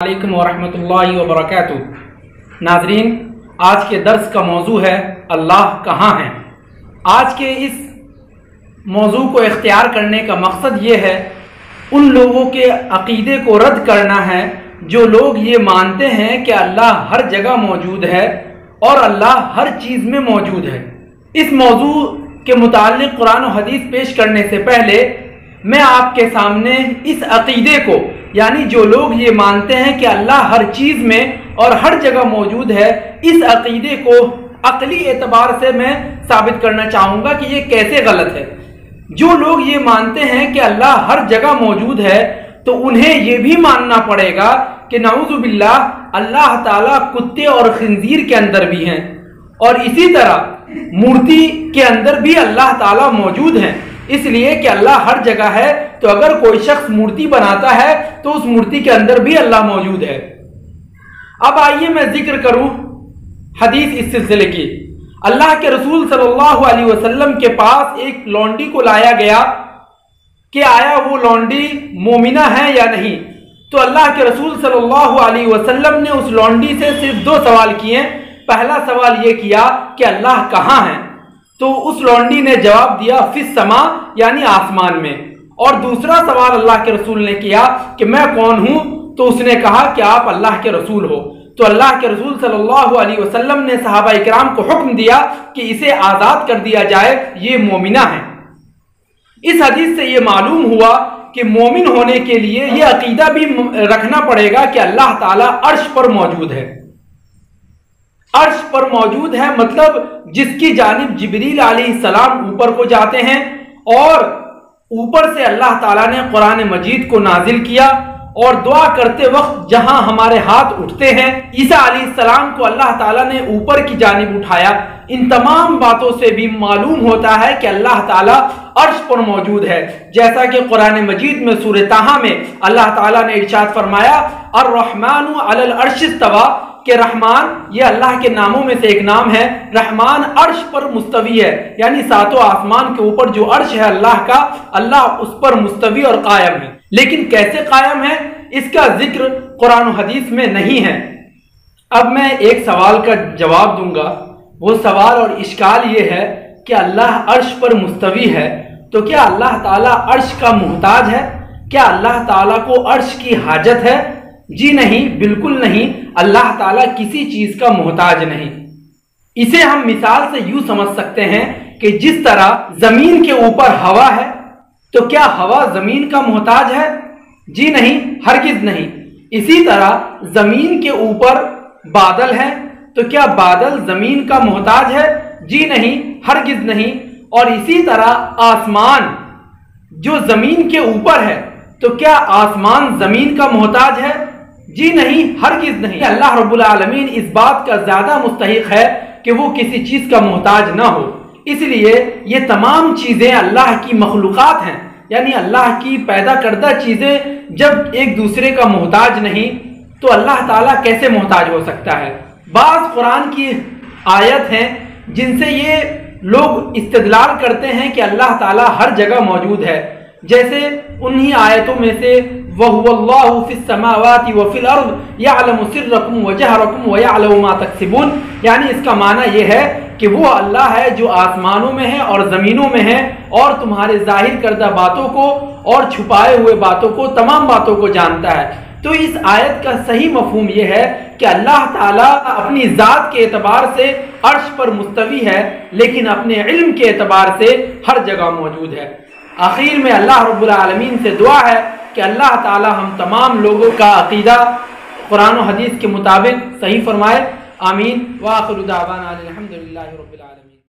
علیکم ورحمۃ اللہ وبرکاتہ۔ ناظرین، آج کے درس کا موضوع ہے اللہ کہاں ہے۔ آج کے اس موضوع کو اختیار کرنے کا مقصد یہ ہے ان لوگوں کے عقیدے کو رد کرنا ہے جو لوگ یہ مانتے ہیں کہ اللہ ہر جگہ موجود ہے اور اللہ ہر چیز میں موجود ہے۔ اس موضوع کے متعلق قرآن و حدیث پیش کرنے سے پہلے میں آپ کے سامنے اس عقیدے کو، یعنی جو لوگ یہ مانتے ہیں کہ اللہ ہر چیز میں اور ہر جگہ موجود ہے، اس عقیدے کو عقلی اعتبار سے میں ثابت کرنا چاہوں گا کہ یہ کیسے غلط ہے۔ جو لوگ یہ مانتے ہیں کہ اللہ ہر جگہ موجود ہے تو انہیں یہ بھی ماننا پڑے گا کہ نعوذ باللہ اللہ تعالیٰ کتے اور خنزیر کے اندر بھی ہیں، اور اسی طرح مورتی کے اندر بھی اللہ تعالیٰ موجود ہیں، اس لیے کہ اللہ ہر جگہ ہے۔ تو اگر کوئی شخص مورتی بناتا ہے تو اس مورتی کے اندر بھی اللہ موجود ہے۔ اب آئیے میں ذکر کروں حدیث اس سلسلے کی۔ اللہ کے رسول صلی اللہ علیہ وسلم کے پاس ایک لونڈی کو لایا گیا کہ آیا وہ لونڈی مومنہ ہے یا نہیں۔ تو اللہ کے رسول صلی اللہ علیہ وسلم نے اس لونڈی سے صرف دو سوال کیے۔ پہلا سوال یہ کیا کہ اللہ کہاں ہے؟ تو اس لونڈی نے جواب دیا فی السما، یعنی آسمان میں۔ اور دوسرا سوال اللہ کے رسول نے کیا کہ میں کون ہوں؟ تو اس نے کہا کہ آپ اللہ کے رسول ہو۔ تو اللہ کے رسول صلی اللہ علیہ وسلم نے صحابہ اکرام کو حکم دیا کہ اسے آزاد کر دیا جائے، یہ مومنہ ہے۔ اس حدیث سے یہ معلوم ہوا کہ مومن ہونے کے لیے یہ عقیدہ بھی رکھنا پڑے گا کہ اللہ تعالیٰ عرش پر موجود ہے۔ عرش پر موجود ہے مطلب جس کی جانب جبریل علیہ السلام اوپر کو جاتے ہیں، اور اوپر سے اللہ تعالیٰ نے قرآن مجید کو نازل کیا، اور دعا کرتے وقت جہاں ہمارے ہاتھ اٹھتے ہیں عیسیٰ علیہ السلام کو اللہ تعالیٰ نے اوپر کی جانب اٹھایا۔ ان تمام باتوں سے بھی معلوم ہوتا ہے کہ اللہ تعالیٰ عرش پر موجود ہے، جیسا کہ قرآن مجید میں سورہ طٰہٰ میں اللہ تعالیٰ نے ارشاد فرمایا الرحمن علی العرش استوی، کہ رحمان یہ اللہ کے ناموں میں سے ایک نام ہے۔ رحمان عرش پر مستوی ہے، یعنی ساتوں آسمان کے اوپر جو عرش ہے اللہ کا، اللہ اس پر مستوی اور قائم ہے۔ لیکن کیسے قائم ہے اس کا ذکر قرآن و حدیث میں نہیں ہے۔ اب میں ایک سوال کا جواب دوں گا۔ وہ سوال اور اشکال یہ ہے کہ اللہ عرش پر مستوی ہے تو کیا اللہ تعالیٰ عرش کا محتاج ہے؟ کیا اللہ تعالیٰ کو عرش کی حاجت ہے؟ جی نہیں، بالکل نہیں۔ اللہ تعالیٰ کسی چیز کا محتاج نہیں۔ اسے ہم مثال سے یوں سمجھ سکتے ہیں کہ جس طرح زمین کے اوپر ہوا ہے تو کیا ہوا زمین کا محتاج ہے؟ جی نہیں، ہرگز نہیں۔ اسی طرح زمین کے اوپر بادل ہے تو کیا بادل زمین کا محتاج ہے؟ جی نہیں، ہرگز نہیں۔ اور اسی طرح آسمان جو زمین کے اوپر ہے تو کیا آسمان زمین کا محتاج ہے؟ جی نہیں، ہرگز نہیں۔ اللہ رب العالمین اس بات کا زیادہ مستحق ہے کہ وہ کسی چیز کا محتاج نہ ہو، اس لیے یہ تمام چیزیں اللہ کی مخلوقات ہیں، یعنی اللہ کی پیدا کردہ چیزیں جب ایک دوسرے کا محتاج نہیں تو اللہ تعالیٰ کیسے محتاج ہو سکتا ہے؟ بعض قرآن کی آیت ہیں جن سے یہ لوگ استدلال کرتے ہیں کہ اللہ تعالیٰ ہر جگہ موجود ہے، جیسے انہی آیتوں میں سے وَهُوَ اللَّهُ فِي السَّمَاوَاتِ وَفِي الْأَرْضِ يَعْلَمُ سِرَّكُمْ وَجَهْرَكُمْ وَيَعْلَمُ مَا تَكْسِبُونَ، یعنی اس کا معنی یہ ہے کہ وہ اللہ ہے جو آسمانوں میں ہے اور زمینوں میں ہے، اور تمہارے ظاہر کردہ باتوں کو اور چھپائے ہوئے باتوں کو، تمام باتوں کو جانتا ہے۔ تو اس آیت کا صحیح مفہوم یہ ہے کہ اللہ تعالیٰ اپنی ذات کے اعتبار سے عرش پر مستوی ہے، لیکن اپنے علم کے اعتبار سے ہر جگہ موجود ہے۔ آخر میں اللہ رب العالمین سے دعا ہے کہ اللہ تعالیٰ ہم تمام لوگوں کا عقیدہ قرآن و حدیث کے مطابق صحیح فرمائے۔ آمین۔ وآخر دعوانا الحمدللہ رب العالمین۔